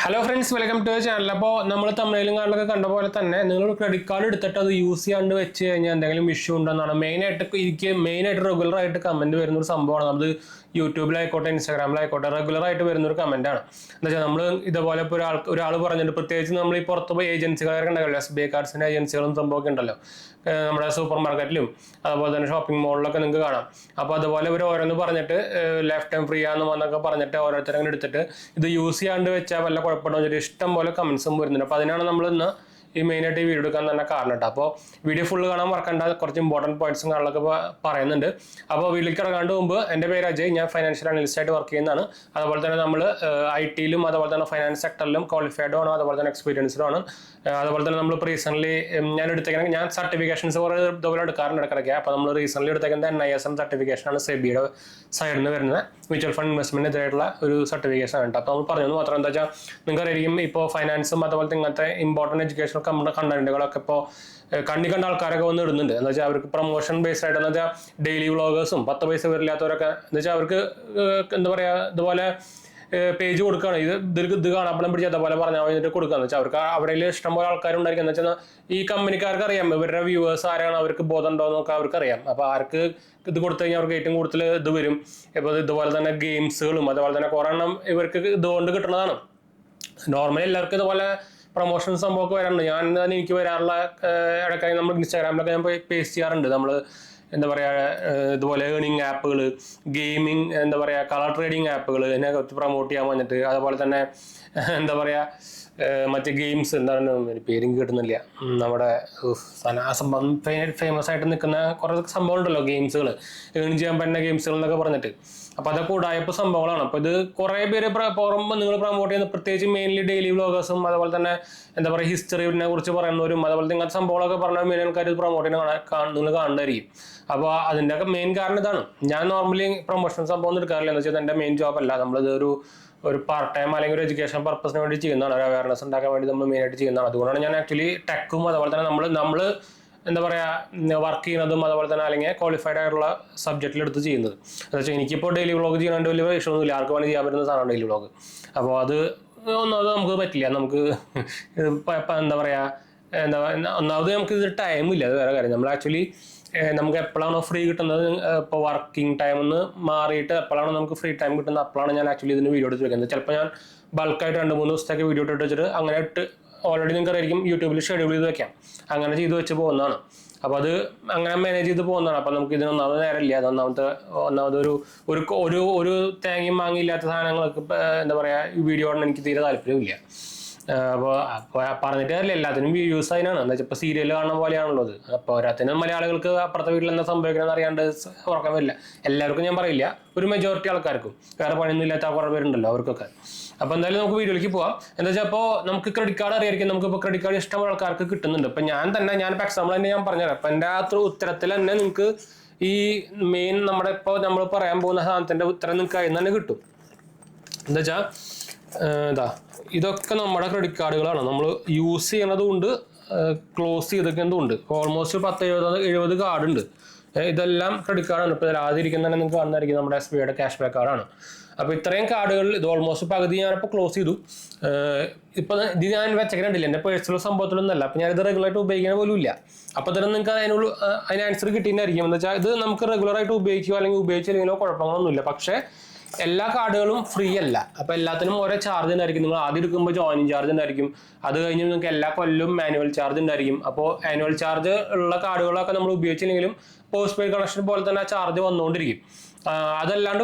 Hello friends, welcome to channel. അപ്പോൾ നമ്മൾ തമിഴിലും കാർഡിലൊക്കെ കണ്ട പോലെ തന്നെ നിങ്ങൾ ക്രെഡിറ്റ് കാർഡ് എടുത്തിട്ട് അത് യൂസ് ചെയ്യാണ്ട് വെച്ച് കഴിഞ്ഞാൽ എന്തെങ്കിലും ഇഷ്യൂ ഉണ്ടെന്നാണ് മെയിനായിട്ട് റെഗുലർ ആയിട്ട് കമന്റ് വരുന്ന ഒരു സംഭവമാണ്. നമ്മൾ യൂട്യൂബിലായിക്കോട്ടെ ഇൻസ്റ്റാഗ്രാമിലായിക്കോട്ടെ റെഗുലർ ആയിട്ട് വരുന്ന ഒരു കമന്റാണ്. എന്താ വെച്ചാൽ നമ്മൾ ഇതുപോലെ ഇപ്പോൾ ഒരാൾ പറഞ്ഞിട്ട്, പ്രത്യേകിച്ച് നമ്മൾ ഈ പുറത്ത് പോയി ഏജൻസികളൊക്കെ ഉണ്ടാവില്ല, SBI കാർഡ്സിന്റെ ഏജൻസികളും സംഭവമൊക്കെ ഉണ്ടല്ലോ, നമ്മുടെ സൂപ്പർ മാർക്കറ്റിലും അതുപോലെ തന്നെ ഷോപ്പിംഗ് മോളിലൊക്കെ നിങ്ങൾക്ക് കാണാം. അപ്പോൾ അതുപോലെ ഇവർ ഓരോന്ന് പറഞ്ഞിട്ട് ലൈഫ് ടൈം ഫ്രീ ആണെന്ന് വന്നൊക്കെ പറഞ്ഞിട്ട് ഓരോരുത്തരങ്ങനെ എടുത്തിട്ട് ഇത് യൂസ് ചെയ്യാണ്ട് വെച്ചാൽ വല്ല കുഴപ്പമുണ്ടോ വെച്ചിട്ട് ഇഷ്ടം പോലെ കമന്റ്സും വരുന്നുണ്ട്. അപ്പോൾ അതിനാണ് നമ്മൾ ഇന്ന് ഈ മെയിനായിട്ട് ഈ വീഡിയോ എടുക്കാൻ തന്നെ കാരണം കേട്ടോ. അപ്പോൾ വീഡിയോ ഫുള്ള് കാണാൻ മറക്കണ്ട, കുറച്ച് ഇമ്പോർട്ടൻറ്റ് പോയിന്റ്സും കാര്യങ്ങളൊക്കെ പറയുന്നുണ്ട്. അപ്പോൾ വീട്ടിലേക്ക് ഇറങ്ങാണ്ട് മുമ്പ്, എൻ്റെ പേര് അജയ്, ഞാൻ ഫൈനാൻഷ്യൽ അനലിസ്റ്റ് ആയിട്ട് വർക്ക് ചെയ്യുന്നതാണ്. അതുപോലെ തന്നെ നമ്മൾ IT-ലും അതുപോലെ തന്നെ ഫൈനാൻസ് സെക്ടറിലും ക്വാളിഫൈഡും ആണ്, അതുപോലെ തന്നെ എക്സ്പീരിയൻസ്ഡും ആണ്. അതുപോലെ തന്നെ നമ്മൾ റീസെന്റ് ഞാൻ സർട്ടിഫിക്കേഷൻസ് കുറേ ഇതുപോലെ എടുക്കാറുണ്ട് ഇടയ്ക്കിടയ്ക്ക്. അപ്പോൾ നമ്മൾ റീസെന്റ് എടുത്തേക്കുന്നത് NISM സർട്ടിഫിക്കേഷനാണ്, സെബിയുടെ സൈഡിൽ നിന്ന് വരുന്നത് മ്യൂച്വൽ ഫണ്ട് ഇൻവെസ്റ്റ്മെന്റിനെതിരായിട്ടുള്ള ഒരു സർട്ടിഫിക്കേഷൻ ആണ്. അപ്പോൾ നമ്മൾ പറഞ്ഞത് മാത്രം എന്താ വെച്ചാൽ, നിങ്ങൾക്കറിയാം ഇപ്പോൾ ഫൈനാൻസും അതുപോലെ ഇങ്ങനത്തെ ഇമ്പോർട്ടൻറ്റ് എഡ്യൂക്കേഷണൽ കണ്ടന്റുകളൊക്കെ ഇപ്പോൾ കണ്ട ആൾക്കാരൊക്കെ വന്ന് ഇടുന്നുണ്ട്. എന്ന് വെച്ചാൽ അവർക്ക് പ്രൊമോഷൻ ബേസ്ഡ് ആയിട്ട്, എന്ന് വെച്ചാൽ ഡെയിലി വ്ളോഗേഴ്സും 10 പൈസ വരില്ലാത്തവരൊക്കെ എന്ന് വെച്ചാൽ അവർക്ക് എന്താ പറയുക, ഇതുപോലെ പേജ് കൊടുക്കുകയാണ്. ഇത് കാണാപ്പണം പിടിച്ച് അതുപോലെ പറഞ്ഞാൽ കഴിഞ്ഞിട്ട് കൊടുക്കുകയെന്ന് വെച്ചാൽ അവർക്ക് അവിടെ ഇഷ്ടംപോലെ ആൾക്കാരുണ്ടായിരിക്കും. എന്ന് വെച്ചാൽ ഈ കമ്പനിക്കാർക്ക് അറിയാം ഇവരുടെ വ്യൂവേഴ്സ് ആരാണ്, അവർക്ക് ബോധം ഉണ്ടോ എന്നൊക്കെ അവർക്കറിയാം. അപ്പോൾ ആർക്ക് ഇത് കൊടുത്തു കഴിഞ്ഞാൽ അവർക്ക് ഏറ്റവും കൂടുതൽ ഇത് വരും. ഇപ്പോൾ ഇതുപോലെ തന്നെ ഗെയിംസുകളും അതുപോലെ തന്നെ കുറേ എണ്ണം ഇവർക്ക് ഇതുകൊണ്ട് കിട്ടുന്നതാണ്. നോർമലി എല്ലാവർക്കും ഇതുപോലെ പ്രൊമോഷൻ സംഭവമൊക്കെ വരാറുണ്ട്. ഞാൻ തന്നെ എനിക്ക് വരാറുള്ള ഇടയ്ക്കായി നമ്മൾ ഇൻസ്റ്റാഗ്രാമിലൊക്കെ ഞാൻ പേസ്റ്റ് ചെയ്യാറുണ്ട്. നമ്മൾ എന്താ പറയുക, ഇതുപോലെ ഏണിംഗ് ആപ്പുകൾ, ഗെയിമിംഗ്, എന്താ പറയുക കളർ ട്രേഡിങ് ആപ്പുകൾ ഇതിനെ പ്രൊമോട്ട് ചെയ്യാൻ വന്നിട്ട്, അതുപോലെ തന്നെ എന്താ പറയുക മറ്റേ ഗെയിംസ്, എന്താണ് പേരും കിട്ടുന്നില്ല, നമ്മുടെ ഫേമസ് ആയിട്ട് നിൽക്കുന്ന കുറേ സംഭവം ഉണ്ടല്ലോ, ഗെയിംസുകൾ, ഏൺ ചെയ്യാൻ പറ്റുന്ന ഗെയിംസുകൾ എന്നൊക്കെ പറഞ്ഞിട്ട്. അപ്പോൾ അതൊക്കെ ഉടായപ്പോൾ സംഭവങ്ങളാണ്. അപ്പോൾ ഇത് കുറേ പേര് പുറമെ നിങ്ങൾ പ്രൊമോട്ട് ചെയ്യുന്ന, പ്രത്യേകിച്ച് മെയിൻലി ഡെയിലി വ്ളോഗേഴ്സും അതുപോലെ തന്നെ എന്താ പറയുക ഹിസ്റ്ററിനെ കുറിച്ച് പറയുന്നവരും അതുപോലെ ഇങ്ങനത്തെ സംഭവങ്ങളൊക്കെ പറഞ്ഞാൽ മെയിൻ ആൾക്കാർ ഇത് പ്രൊമോട്ട് ചെയ്യുന്ന നിങ്ങൾ കാണുന്നതായിരിക്കും. അപ്പോൾ അതിൻ്റെ ഒക്കെ മെയിൻ കാരണം ഇതാണ്. ഞാൻ നോർമലി പ്രൊമോഷൻ സംഭവം ഒന്നും എടുക്കാറില്ല. എന്ന് വെച്ചാൽ എൻ്റെ മെയിൻ ജോബ് അല്ല. നമ്മളിത് ഒരു പാർട്ട് ടൈം അല്ലെങ്കിൽ ഒരു എഡ്യൂക്കേഷൻ പർപ്പസിന് വേണ്ടി ചെയ്യുന്നതാണ്, ഒരു അവയർനെസ് ഉണ്ടാക്കാൻ വേണ്ടി നമ്മൾ മെയിനായിട്ട് ചെയ്യുന്നതാണ്. അതുകൊണ്ടാണ് ഞാൻ ആക്ച്വലി ടെക്കും അതുപോലെ തന്നെ നമ്മൾ എന്താ പറയുക വർക്ക് ചെയ്യുന്നതും അതുപോലെ തന്നെ അല്ലെങ്കിൽ ക്വാളിഫൈഡ് ആയിട്ടുള്ള സബ്ജക്റ്റിൽ എടുത്ത് ചെയ്യുന്നത്. എന്ന് വെച്ചാൽ എനിക്കിപ്പോൾ ഡെയിലി വ്ളോഗ് ചെയ്യാണ്ട് വലിയ ഇഷ്യൂ ഒന്നുമില്ല, ആർക്ക് വേണമെങ്കിൽ ചെയ്യാൻ പറ്റുന്ന സാധനമാണ് ഡെയിലി വ്ളോഗ്. അപ്പോൾ അത് നമുക്ക് പറ്റില്ല. നമുക്ക് എന്താ പറയുക, ഒന്നാമത് നമുക്ക് ഇത് ടൈമില്ല, അത് വേറെ കാര്യം. നമ്മൾ ആക്ച്വലി നമുക്ക് എപ്പോഴാണോ ഫ്രീ കിട്ടുന്നത്, ഇപ്പോൾ വർക്കിംഗ് ടൈം ഒന്ന് മാറിയിട്ട് എപ്പോഴാണോ നമുക്ക് ഫ്രീ ടൈം കിട്ടുന്നത് അപ്പോഴാണ് ഞാൻ ആക്ച്വലി ഇതിന് വീഡിയോ എടുത്ത് വെക്കുന്നത്. ചിലപ്പോൾ ഞാൻ ബൾക്കായിട്ട് 2-3 ദിവസത്തേക്ക് വീഡിയോ ഇട്ട് വെച്ചിട്ട് അങ്ങനെ ഓൾറെഡി നിങ്ങൾക്ക് അറിയാം യൂട്യൂബിൽ ഷെഡ്യൂൾ ചെയ്ത് വെക്കാം, അങ്ങനെ ചെയ്ത് വെച്ച് പോകുന്നതാണ്. അപ്പോൾ അത് അങ്ങനെ മാനേജ് ചെയ്ത് പോകുന്നതാണ്. അപ്പോൾ നമുക്ക് ഇതിനൊന്നാമത് നേരമില്ല. ഒന്നാമത് ഒരു തേങ്ങയും മാങ്ങിയില്ലാത്ത സാധനങ്ങൾക്ക് എന്താ പറയുക ഈ വീഡിയോ കാണാൻ എനിക്ക് തീരെ താല്പര്യമില്ല. അപ്പോൾ പറഞ്ഞിട്ട് കാര്യമില്ല, എല്ലാത്തിനും വ്യൂസ് അതിനാണ്. എന്താ വെച്ചാൽ ഇപ്പോൾ സീരിയൽ കാണുന്ന പോലെയാണല്ലോ അത്. അപ്പോൾ ഒരാത്തിനും മലയാളികൾക്ക് അപ്പുറത്തെ വീട്ടിൽ എന്താ സംഭവിക്കണമെന്ന് അറിയാണ്ട് ഉറക്കം വരില്ല. എല്ലാവർക്കും ഞാൻ പറയില്ല, ഒരു മെജോറിറ്റി ആൾക്കാർക്കും, വേറെ പണിയൊന്നും ഇല്ലാത്ത കുറേ പേരുണ്ടല്ലോ അവർക്കൊക്കെ. അപ്പോൾ എന്തായാലും നമുക്ക് വീഡിയോയിലേക്ക് പോവാം. എന്താ വെച്ചാൽ അപ്പോൾ നമുക്ക് ക്രെഡിറ്റ് കാർഡ് അറിയായിരിക്കും, നമുക്കിപ്പോൾ ക്രെഡിറ്റ് കാർഡ് ഇഷ്ടമുള്ള ആൾക്കാർക്ക് കിട്ടുന്നുണ്ട്. ഇപ്പം ഞാനിപ്പോൾ എക്സാമ്പിൾ തന്നെ ഞാൻ പറഞ്ഞുതരാം. അപ്പം എൻ്റെ ആ ഉത്തരത്തിൽ തന്നെ നിങ്ങൾക്ക് ഈ മെയിൻ നമ്മൾ പറയാൻ പോകുന്ന സാധനത്തിൻ്റെ ഉത്തരം നിങ്ങൾക്ക് അതിൽ തന്നെ കിട്ടും. എന്താ വെച്ചാൽ ഇതൊക്കെ നമ്മുടെ ക്രെഡിറ്റ് കാർഡുകളാണ്. നമ്മൾ യൂസ് ചെയ്യണതുകൊണ്ട് ക്ലോസ് ചെയ്തിരിക്കുന്നതുകൊണ്ട് ഓൾമോസ്റ്റ് 10-70 കാർഡുണ്ട്. ഇതെല്ലാം ക്രെഡിറ്റ് കാർഡാണ്. ഇപ്പോൾ ഇതിലാതിരിക്കുന്ന തന്നെ നിങ്ങൾക്ക് കാണുന്നതായിരിക്കും നമ്മുടെ SBIയുടെ ക്യാഷ് ബാക്ക് കാർഡാണ്. അപ്പോൾ ഇത്രയും കാർഡുകൾ ഇത് ഓൾമോസ്റ്റ് പകുതി ഞാനിപ്പോൾ ക്ലോസ് ചെയ്തു. ഇപ്പോൾ ഇത് ഞാൻ വെച്ചേക്കണ്ടില്ല, എൻ്റെ പേഴ്സണൽ സംഭവത്തിലൊന്നുമല്ല. അപ്പോൾ ഞാനിത് റെഗുലറായിട്ട് ഉപയോഗിക്കുന്ന പോലും ഇല്ല. അപ്പോൾ തന്നെ നിങ്ങൾക്ക് അതിന് ആൻസർ കിട്ടിയിട്ടുണ്ടായിരിക്കും. എന്ന് വെച്ചാൽ ഇത് നമുക്ക് റെഗുലറായിട്ട് ഉപയോഗിക്കുകയോ അല്ലെങ്കിൽ ഉപയോഗിച്ചില്ലെങ്കിലോ കുഴപ്പങ്ങളൊന്നുമില്ല. പക്ഷേ എല്ലാ കാർഡുകളും ഫ്രീ അല്ല. അപ്പോൾ എല്ലാത്തിനും ഓരോ ചാർജ് ഉണ്ടായിരിക്കും. നിങ്ങൾ ആദ്യം എടുക്കുമ്പോൾ ജോയിനിങ് ചാർജ് ഉണ്ടായിരിക്കും, അത് കഴിഞ്ഞ് നിങ്ങൾക്ക് എല്ലാ കൊല്ലവും മാനുവൽ ചാർജ് ഉണ്ടായിരിക്കും. അപ്പോൾ ആനുവൽ ചാർജ് ഉള്ള കാർഡുകളൊക്കെ നമ്മൾ ഉപയോഗിച്ചില്ലെങ്കിലും പോസ്റ്റ് പെയ്ഡ് കണക്ഷൻ പോലെ തന്നെ ആ ചാർജ് വന്നുകൊണ്ടിരിക്കും. അതല്ലാണ്ട്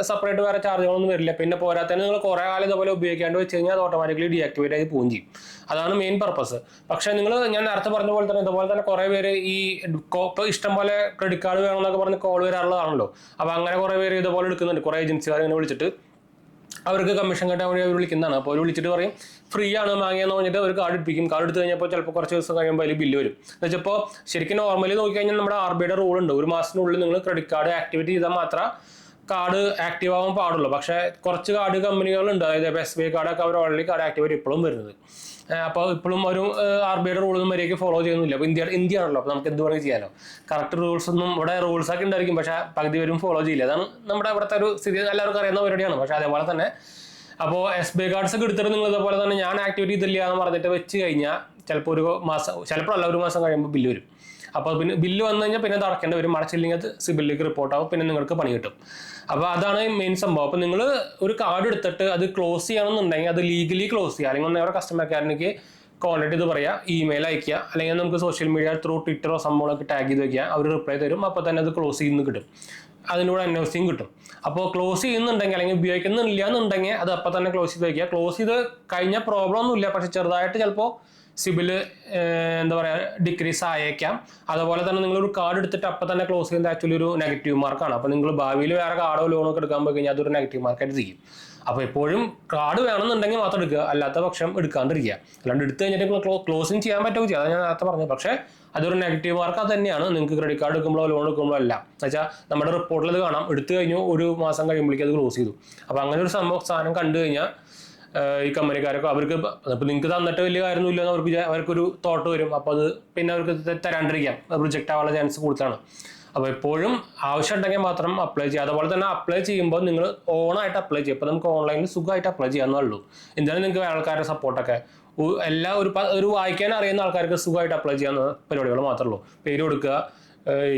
സെപ്പറേറ്റ് വേറെ ചാർജുകളൊന്നും വരില്ല. പിന്നെ പോരാത്തന്നെ നിങ്ങൾ കുറേ കാലം ഇതുപോലെ ഉപയോഗിക്കാണ്ട് വെച്ച് കഴിഞ്ഞാൽ അത് ഓട്ടോമാറ്റിക്കലി ഡീആക്ടിവേറ്റ് ആയി പോവുകയും ചെയ്യും. അതാണ് മെയിൻ പർപ്പസ്. പക്ഷേ ഞാൻ നേരത്തെ പറഞ്ഞ പോലെ തന്നെ ഇതുപോലെ തന്നെ കുറേ പേര് ഈ ഇഷ്ടം പോലെ ക്രെഡിറ്റ് കാർഡ് വേണമെന്നൊക്കെ പറഞ്ഞ് കോൾ വരാറുള്ളതാണല്ലോ. അപ്പോൾ അങ്ങനെ കുറേ പേര് ഇതുപോലെ എടുക്കുന്നുണ്ട്. കുറേ ഏജൻസിക്കാർ ഇങ്ങനെ വിളിച്ചിട്ട് അവർക്ക് കമ്മീഷൻ കിട്ടാൻ വേണ്ടി അവർ വിളിക്കുന്നതാണ്. അപ്പോൾ അവർ വിളിച്ചിട്ട് പറയും ഫ്രീ ആണ് വാങ്ങിയെന്ന് പറഞ്ഞിട്ട് അവർ കാർഡ് എടുപ്പിക്കും. കാർഡ് എടുത്ത് കഴിഞ്ഞപ്പോൾ ചിലപ്പോൾ കുറച്ച് ദിവസം കഴിയുമ്പോൾ അതിൽ ബില്ല് വരും. എന്ന് വെച്ചപ്പോൾ ശരിക്കും നോർമലി നോക്കിക്കഴിഞ്ഞാൽ നമ്മുടെ RBIയുടെ റൂൾ ഉണ്ട്, ഒരു മാസത്തിനുള്ളിൽ നിങ്ങൾ ക്രെഡിറ്റ് കാർഡ് ആക്ടിവേറ്റ് ചെയ്താൽ മാത്രം കാർഡ് ആക്റ്റീവ് ആവാൻ പാടുള്ളൂ. പക്ഷേ കുറച്ച് കാർഡ് കമ്പനികളുണ്ട്, അതായത് SBI കാർഡൊക്കെ അവർ ഓൾറെഡി കാർഡ് ആക്ടിവേറ്റ് ഇപ്പോഴും വരുന്നത്. അപ്പോൾ ഇപ്പോഴും ഒരു RBIയുടെ റൂളൊന്നും വരെയൊക്കെ ഫോളോ ചെയ്യുന്നില്ല. അപ്പോൾ ഇന്ത്യ ആണല്ലോ, അപ്പോൾ നമുക്ക് എന്ത് വേണമെങ്കിൽ ചെയ്യാമല്ലോ. കറക്റ്റ് റൂൾസ് ഒന്നും ഇവിടെ റൂൾസൊക്കെ ഉണ്ടായിരിക്കും, പക്ഷേ പകുതി വരും ഫോളോ ചെയ്യില്ല. അതാണ് നമ്മുടെ ഇവിടുത്തെ ഒരു സ്ഥിതി. എല്ലാവർക്കും അറിയുന്ന പരിപാടിയാണ്. പക്ഷേ അതേപോലെ തന്നെ അപ്പോൾ SBI കാർഡ്സ് ഒക്കെ എടുത്തിട്ട് നിങ്ങൾ ഇതുപോലെ തന്നെ ഞാൻ ആക്ടിവേറ്റ് ചെയ്തില്ല എന്ന് പറഞ്ഞിട്ട് വെച്ച് കഴിഞ്ഞാൽ ചിലപ്പോൾ ഒരു മാസം, ചിലപ്പോൾ അല്ല ഒരു മാസം കഴിയുമ്പോൾ ബില്ല് വരും. അപ്പോൾ പിന്നെ ബില്ല് വന്നു കഴിഞ്ഞാൽ പിന്നെ അത് അടക്കേണ്ടി വരും. അടച്ചില്ലെങ്കിൽ അത് സിബിലിലേക്ക് റിപ്പോർട്ട് ആവും, പിന്നെ നിങ്ങൾക്ക് പണി കിട്ടും. അപ്പോൾ അതാണ് മെയിൻ സംഭവം. അപ്പോൾ നിങ്ങൾ ഒരു കാർഡ് എടുത്തിട്ട് അത് ക്ലോസ് ചെയ്യണമെന്നുണ്ടെങ്കിൽ അത് ലീഗലി ക്ലോസ് ചെയ്യുക. അല്ലെങ്കിൽ ഒന്ന് കസ്റ്റമർ കെയറിലേക്ക് കോൺടാക്ട് ചെയ്ത് പറയുക, ഇമെയിൽ അയക്കുക, അല്ലെങ്കിൽ നമുക്ക് സോഷ്യൽ മീഡിയ ത്രൂ ട്വിറ്ററോ സംഭവങ്ങളൊക്കെ ടാഗ് ചെയ്ത് വയ്ക്കുക. അവർ റിപ്ലൈ തരും, അപ്പോൾ തന്നെ അത് ക്ലോസ് ചെയ്യുന്ന കിട്ടും. അതിനൂടെ NOCയും കിട്ടും. അപ്പോൾ ക്ലോസ് ചെയ്യുന്നുണ്ടെങ്കിൽ അല്ലെങ്കിൽ ഉപയോഗിക്കുന്നില്ല എന്നുണ്ടെങ്കിൽ അത് അപ്പം തന്നെ ക്ലോസ് ചെയ്ത് വയ്ക്കുക. ക്ലോസ് ചെയ്ത് കഴിഞ്ഞാൽ പ്രോബ്ലം ഒന്നുമില്ല, പക്ഷെ ചെറുതായിട്ട് ചിലപ്പോൾ സിബിൽ എന്താ പറയുക ഡിക്രീസ് ആയേക്കാം. അതുപോലെ തന്നെ നിങ്ങളൊരു കാർഡ് എടുത്തിട്ട് അപ്പം തന്നെ ക്ലോസ് ചെയ്യുന്നത് ആക്ച്വലി ഒരു നെഗറ്റീവ് മാർക്കാണ്. അപ്പോൾ നിങ്ങൾ ഭാവിയിൽ വേറെ കാർഡോ ലോണോ ഒക്കെ എടുക്കാൻ പോയി കഴിഞ്ഞാൽ അതൊരു നെഗറ്റീവ് മാർക്കായിട്ട് ചെയ്യും. അപ്പോൾ എപ്പോഴും കാർഡ് വേണമെന്നുണ്ടെങ്കിൽ മാത്രം എടുക്കുക, അല്ലാത്ത പക്ഷം എടുക്കാണ്ടിരിക്കുക. അല്ലാണ്ട് എടുത്തു കഴിഞ്ഞിട്ട് ക്ലോസിങ് ചെയ്യാൻ പറ്റുമോ ചെയ്യാം, അത് ഞാൻ നേരത്തെ പറഞ്ഞു. പക്ഷേ അതൊരു നെഗറ്റീവ് മാർക്ക് അത് തന്നെയാണ്. നിങ്ങൾക്ക് ക്രെഡിറ്റ് കാർഡ് എടുക്കുമ്പോഴോ ലോൺ എടുക്കുമ്പോഴോ അല്ല. എന്നുവെച്ചാൽ നമ്മുടെ റിപ്പോർട്ടിൽ അത് കാണാം, എടുത്തു കഴിഞ്ഞു ഒരു മാസം കഴിയുമ്പോഴേക്കും അത് ക്ലോസ് ചെയ്തു. അപ്പോൾ അങ്ങനെ ഒരു സാധനം കണ്ടു കഴിഞ്ഞാൽ ഈ കമ്പനിക്കാരൊക്കെ അവർക്ക് ഇപ്പോൾ നിങ്ങൾക്ക് തന്നിട്ട് വലിയ കാര്യമൊന്നുമില്ല എന്ന് അവർക്കൊരു തോട്ട് വരും. അപ്പോൾ അത് പിന്നെ അവർക്ക് തരാണ്ടിരിക്കാം, റിജക്റ്റ് ആവാനുള്ള ചാൻസ് കൂടുതലാണ്. അപ്പോൾ എപ്പോഴും ആവശ്യമുണ്ടെങ്കിൽ മാത്രം അപ്ലൈ ചെയ്യുക. അതുപോലെ തന്നെ അപ്ലൈ ചെയ്യുമ്പോൾ നിങ്ങൾ ഓണായിട്ട് അപ്ലൈ ചെയ്യും. അപ്പോൾ നമുക്ക് ഓൺലൈനിൽ സുഖമായിട്ട് അപ്ലൈ ചെയ്യാവുന്നേ. എന്തായാലും നിങ്ങൾക്ക് ആൾക്കാരുടെ സപ്പോർട്ടൊക്കെ എല്ലാ ഒരു വായിക്കാൻ അറിയുന്ന ആൾക്കാർക്ക് സുഖമായിട്ട് അപ്ലൈ ചെയ്യാവുന്ന പരിപാടികൾ മാത്രമേ ഉള്ളൂ. പേര് കൊടുക്കുക,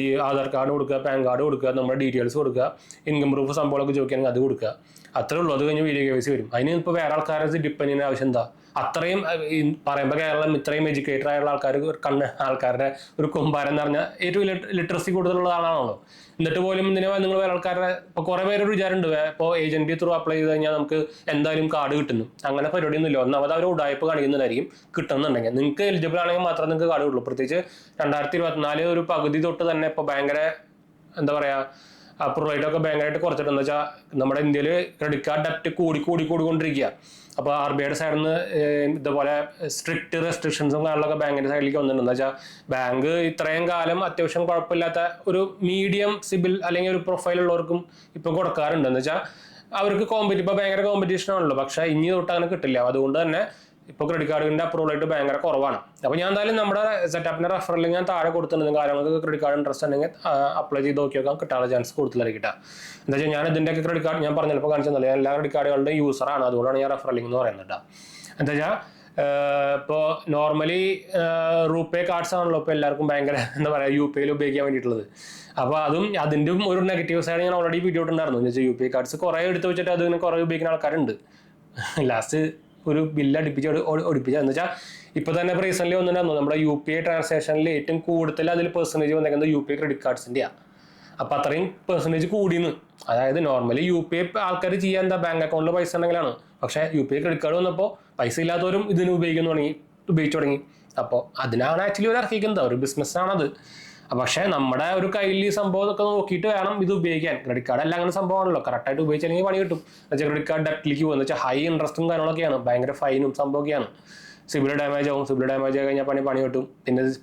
ഈ ആധാർ കാർഡ് കൊടുക്കുക, പാൻ കാർഡ് കൊടുക്കുക, നമ്മുടെ ഡീറ്റെയിൽസ് കൊടുക്കുക, ഇൻകം പ്രൂഫ് സംഭവങ്ങളൊക്കെ ചോദിക്കുകയാണെങ്കിൽ അത് കൊടുക്കുക. അത്രേ ഉള്ളൂ. അത് കഴിഞ്ഞ് വീഡിയോ KYC വരും. അതിന് ഇപ്പോൾ വേറെ ആൾക്കാരെ ഡിപ്പെൻഡ് ചെയ്യുന്ന ആവശ്യം എന്താ? അത്രയും പറയുമ്പോൾ കേരളം ഇത്രയും എഡ്യൂക്കേറ്റഡ് ആയുള്ള ആൾക്കാരുടെ ഒരു കുമ്പാരം എന്ന് പറഞ്ഞാൽ ഏറ്റവും ലിറ്ററസി കൂടുതലുള്ള ആളാണല്ലോ. എന്നിട്ട് പോലും നിങ്ങൾ വേറെ ആൾക്കാരുടെ ഇപ്പോൾ കുറേ പേരൊരു വിചാരമുണ്ട്, ഇപ്പോൾ ഏജൻറ്റി ത്രൂ അപ്ലൈ ചെയ്ത് കഴിഞ്ഞാൽ നമുക്ക് എന്തായാലും കാർഡ് കിട്ടുന്നു. അങ്ങനെ പരിപാടിയൊന്നുമില്ല. ഒന്നാമത് അവർ ഉടായ്പ കാണിക്കുന്നതായിരിക്കും. കിട്ടുന്നുണ്ടെങ്കിൽ നിങ്ങൾക്ക് എലിജിബിൾ ആണെങ്കിൽ മാത്രമേ നിങ്ങൾക്ക് കാർഡ് കിട്ടുള്ളൂ. പ്രത്യേകിച്ച് 2024 ഒരു പകുതി തൊട്ട് തന്നെ ഇപ്പോൾ ഭയങ്കര എന്താ പറയുക അപ്രൂവൽ റേറ്റൊക്കെ ഭയങ്കരമായിട്ട് കുറച്ചിട്ടെന്ന് വെച്ചാൽ നമ്മുടെ ഇന്ത്യയിൽ ക്രെഡിറ്റ് കാർഡ് ഡെപ്റ്റ് കൂടിക്കൊണ്ടിരിക്കുക. അപ്പോൾ RBIയുടെ സൈഡിൽ നിന്ന് ഇതുപോലെ സ്ട്രിക്റ്റ് റെസ്ട്രിക്ഷൻസും കാര്യങ്ങളൊക്കെ ബാങ്കിൻ്റെ സൈഡിലേക്ക് വന്നിട്ടുണ്ട്. വെച്ചാൽ ബാങ്ക് ഇത്രയും കാലം അത്യാവശ്യം കുഴപ്പമില്ലാത്ത ഒരു മീഡിയം സിബിൽ അല്ലെങ്കിൽ ഒരു പ്രൊഫൈൽ ഉള്ളവർക്കും ഇപ്പം കൊടുക്കാറുണ്ട്. എന്ന് വെച്ചാൽ അവർക്ക് ഇപ്പോൾ ഭയങ്കര കോമ്പറ്റീഷൻ ആണല്ലോ. പക്ഷേ ഇനി തൊട്ട് അങ്ങനെ കിട്ടില്ല. അതുകൊണ്ട് തന്നെ ഇപ്പോൾ ക്രെഡിറ്റ് കാർഡിൻ്റെ അപ്രൂവൽ റേറ്റ് ഭയങ്കര കുറവാണ്. അപ്പോൾ ഞാൻ എന്തായാലും നമ്മുടെ സെറ്റപ്പിൻ്റെ റെഫറൽ ഞാൻ താഴെ കൊടുത്തിട്ടുണ്ട്. കാര്യങ്ങൾക്ക് ക്രെഡിറ്റ് കാർഡ് ഇൻട്രസ്റ്റ് ഉണ്ടെങ്കിൽ അപ്ലൈ ചെയ്ത് നോക്കി നോക്കാം, കിട്ടാനുള്ള ചാൻസ് കൂടുതലായിരിക്കും. എന്താ വെച്ചാൽ ഞാൻ ഇതിൻ്റെയൊക്കെ ക്രെഡിറ്റ് കാർഡ് ഞാൻ പറഞ്ഞപ്പോൾ കാണിച്ചതല്ല, എല്ലാ ക്രെഡിറ്റ് കാർഡുകളുടെ യൂസറാണ്. അതുകൊണ്ടാണ് ഞാൻ റെഫറലിംഗ് എന്ന് പറയുന്നത്. എന്താ വെച്ചാൽ ഇപ്പോൾ നോർമലി റൂപേ കാർഡ്സ് ആണല്ലോ ഇപ്പോൾ എല്ലാവർക്കും ഭയങ്കര എന്താ പറയുക UPIയിൽ ഉപയോഗിക്കാൻ വേണ്ടിയിട്ടുള്ളത്. അപ്പോൾ അതിൻ്റെ ഒരു നെഗറ്റീവ് സൈഡ് ഞാൻ ഓൾറെഡി വീഡിയോ ഇട്ടുണ്ടായിരുന്നു. എന്ന് വെച്ചാൽ UPI കാർഡ്സ് കുറേ എടുത്ത് വെച്ചിട്ട് അതിന് കുറേ ഉപയോഗിക്കുന്ന ആൾക്കാരുണ്ട്. ലാസ്റ്റ് ഒരു ബില്ല് ഒടിപ്പിച്ചെന്ന് വെച്ചാൽ ഇപ്പോൾ തന്നെ റീസെൻ്റ്ലി വന്നിട്ടുണ്ടായിരുന്നു നമ്മുടെ UPI ട്രാൻസാക്ഷനിൽ ഏറ്റവും കൂടുതൽ അതിൽ പെർസെൻറ്റേജ് വന്നേക്കുന്നത് UPI ക്രെഡിറ്റ് കാർഡ്സിൻ്റെയാണ്. അപ്പോൾ അത്രയും പെർസെൻറ്റേജ് കൂടിയെന്ന്. അതായത് നോർമലി UPI ആൾക്കാർ ചെയ്യാൻ എന്താ ബാങ്ക് അക്കൗണ്ടിൽ പൈസ ഉണ്ടെങ്കിലാണ്. പക്ഷേ UPI ക്രെഡിറ്റ് കാർഡ് വന്നപ്പോൾ പൈസ ഇല്ലാത്തവരും ഇതിന് ഉപയോഗിച്ചു തുടങ്ങി. അപ്പോൾ അതിനാണ് ആക്ച്വലി അവർ ഇറക്കിക്കുന്നത്, ഒരു ബിസിനസ്സാണത്. പക്ഷേ നമ്മുടെ ഒരു കയ്യിൽ ഈ സംഭവമൊക്കെ നോക്കിയിട്ട് വേണം ഇത് ഉപയോഗിക്കാൻ. ക്രെഡിറ്റ് കാർഡ് എല്ലാം അങ്ങനെ സംഭവമാണല്ലോ, കറക്റ്റായിട്ട് ഉപയോഗിച്ചില്ലെങ്കിൽ പണി കിട്ടും. എന്നുവെച്ചാൽ ക്രെഡിറ്റ് കാർഡ് ഡെപ്റ്റിലേക്ക് പോകുന്നത് വെച്ചാൽ ഹൈ ഇൻട്രസ്റ്റും കാര്യങ്ങളൊക്കെയാണ്, ഭയങ്കര ഫൈനും സംഭവമൊക്കെയാണ്. സിബിൽ ഡാമേജ് ആവും, സിബിൽ ഡാമേജ് ആയി കഴിഞ്ഞാൽ പണി കിട്ടും.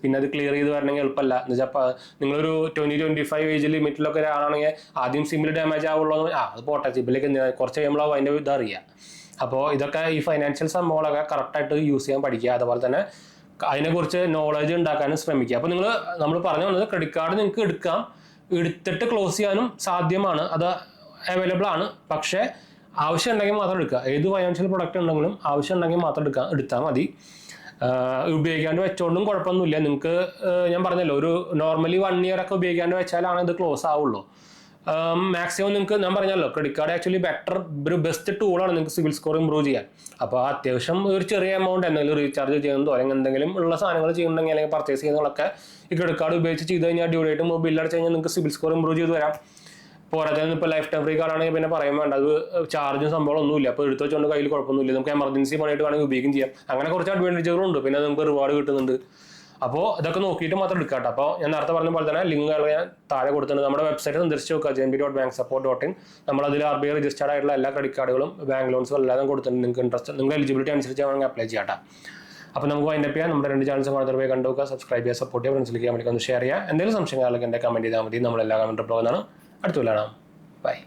പിന്നെ അത് ക്ലിയർ ചെയ്ത് വരണമെങ്കിൽ എളുപ്പമല്ല. എന്ന് വെച്ചാൽ നിങ്ങളൊരു 20-25 ഏജ് ലിമിറ്റിലൊക്കെ ഒരാളാണെങ്കിൽ ആദ്യം സിബിൽ ഡാമേജ് ആവുള്ളൂ, അത് പോട്ടെ, സിബിലേക്ക് കുറച്ച് കഴിയുമ്പോൾ അതിൻ്റെ ഇതറിയാം. അപ്പോൾ ഇതൊക്കെ ഈ ഫൈനാൻഷ്യൽ സംഭവങ്ങളൊക്കെ കറക്റ്റായിട്ട് യൂസ് ചെയ്യാൻ പഠിക്കുക. അതുപോലെ തന്നെ അതിനെക്കുറിച്ച് നോളജ് ഉണ്ടാക്കാനും ശ്രമിക്കുക. അപ്പോൾ നമ്മൾ പറഞ്ഞു വന്നത് ക്രെഡിറ്റ് കാർഡ് നിങ്ങൾക്ക് എടുത്തിട്ട് ക്ലോസ് ചെയ്യാനും സാധ്യമാണ്, അത് അവൈലബിൾ ആണ്. പക്ഷേ ആവശ്യം ഉണ്ടെങ്കിൽ മാത്രം എടുക്കുക. ഏത് ഫൈനാൻഷ്യൽ പ്രൊഡക്റ്റ് ഉണ്ടെങ്കിലും ആവശ്യം ഉണ്ടെങ്കിൽ മാത്രം എടുത്താൽ മതി. ഉപയോഗിക്കാണ്ട് വെച്ചോണ്ടും കുഴപ്പമൊന്നുമില്ല. നിങ്ങൾക്ക് ഞാൻ പറഞ്ഞല്ലോ ഒരു നോർമലി 1 year ഒക്കെ ഉപയോഗിക്കാണ്ട് വെച്ചാലാണ് ഇത് ക്ലോസ് ആവുള്ളൂ. മാക്സിമം നിങ്ങൾക്ക് ഞാൻ പറഞ്ഞല്ലോ ക്രെഡിറ്റ് കാർഡ് ആക്ച്വലി ഒരു ബെസ്റ്റ് ടൂളാണ് നിങ്ങൾക്ക് സിവിൽ സ്കോർ ഇമ്പ്രൂവ് ചെയ്യാൻ. അപ്പോൾ അത്യാവശ്യം ഒരു ചെറിയ എമൗണ്ട് എന്തെങ്കിലും റീചാർജ് ചെയ്യുന്നതോ അല്ലെങ്കിൽ എന്തെങ്കിലും ഉള്ള സാധനങ്ങൾ ചെയ്യുന്നുണ്ടെങ്കിൽ അല്ലെങ്കിൽ പർച്ചേസ് ചെയ്യുന്നതൊക്കെ ഈ ക്രെഡിറ്റ് കാർഡ് ഉപയോഗിച്ച് ചെയ്ത് കഴിഞ്ഞാൽ ഡ്യൂ ഡേറ്റും ബില്ല് അടച്ച് കഴിഞ്ഞാൽ നിങ്ങൾക്ക് സിവിൽ സ്കോർ ഇമ്പ്രൂവ് ചെയ്ത് വരാം. പോരാതെ ഇപ്പോൾ ലൈഫ് ടൈം ഫ്രീ കാർഡാണെങ്കിൽ പിന്നെ പറയാൻ വേണ്ട, അത് ചാർജും സംഭവമൊന്നുമില്ല. അപ്പോൾ എടുത്ത് വെച്ചുകൊണ്ട് കയ്യിൽ കുഴപ്പമൊന്നുമില്ല, നമുക്ക് എമർജൻസി പണിയിട്ട് വേണമെങ്കിൽ ഉപയോഗിക്കും ചെയ്യാം. അങ്ങനെ കുറച്ച് അഡ്വാൻറ്റേജുകളുണ്ട്. പിന്നെ നമുക്ക് റിവാർഡ് കിട്ടുന്നുണ്ട്. അപ്പോൾ ഇതൊക്കെ നോക്കിയിട്ട് മാത്രം എടുക്കാം കേട്ടോ. അപ്പോൾ ഞാൻ നേരത്തെ പറഞ്ഞ പോലെ തന്നെ ലിങ്ക് ഞാൻ താഴെ കൊടുത്തിട്ടുണ്ട്. നമ്മുടെ വെബ്സൈറ്റ് സന്ദർശിച്ച് നോക്കുക, jnb.banksupport.in. നമ്മളതിൽ RBI രജിസ്റ്റേർഡ് ആയിട്ടുള്ള എല്ലാ ക്രെഡിറ്റ് കാർഡുകളും ബാങ്ക് ലോൺസും എല്ലാം കൊടുത്തിട്ടുണ്ട്. നിങ്ങൾക്ക് ഇൻട്രസ്റ്റ് നിങ്ങൾ എലിജിബിലിറ്റി അനുസരിച്ച് വേണമെങ്കിൽ അപ്ലൈ ചെയ്യാം കേട്ടോ. അപ്പോൾ നമുക്ക് അതിൻ്റെ ചെയ്യാം. നമ്മുടെ 2 ചാനൽസ് കാണുന്നവരെ കണ്ടു നോക്കുക, സബ്സ്ക്രൈബ് ചെയ്യുക, സപ്പോർട്ട് ചെയ്യുക, ഫ്രണ്ട്സിലേക്ക് വേണ്ടി ഒന്ന് ഷെയർ ചെയ്യുക. എന്തെങ്കിലും സംശയങ്ങളൊക്കെ എൻ്റെ കമൻറ്റ് ചെയ്താൽ മതി. നമ്മളെല്ലാ കമൻറ്റ് റിപ്ലൈ ആണ്. അടുത്ത കാണാം. ബൈ.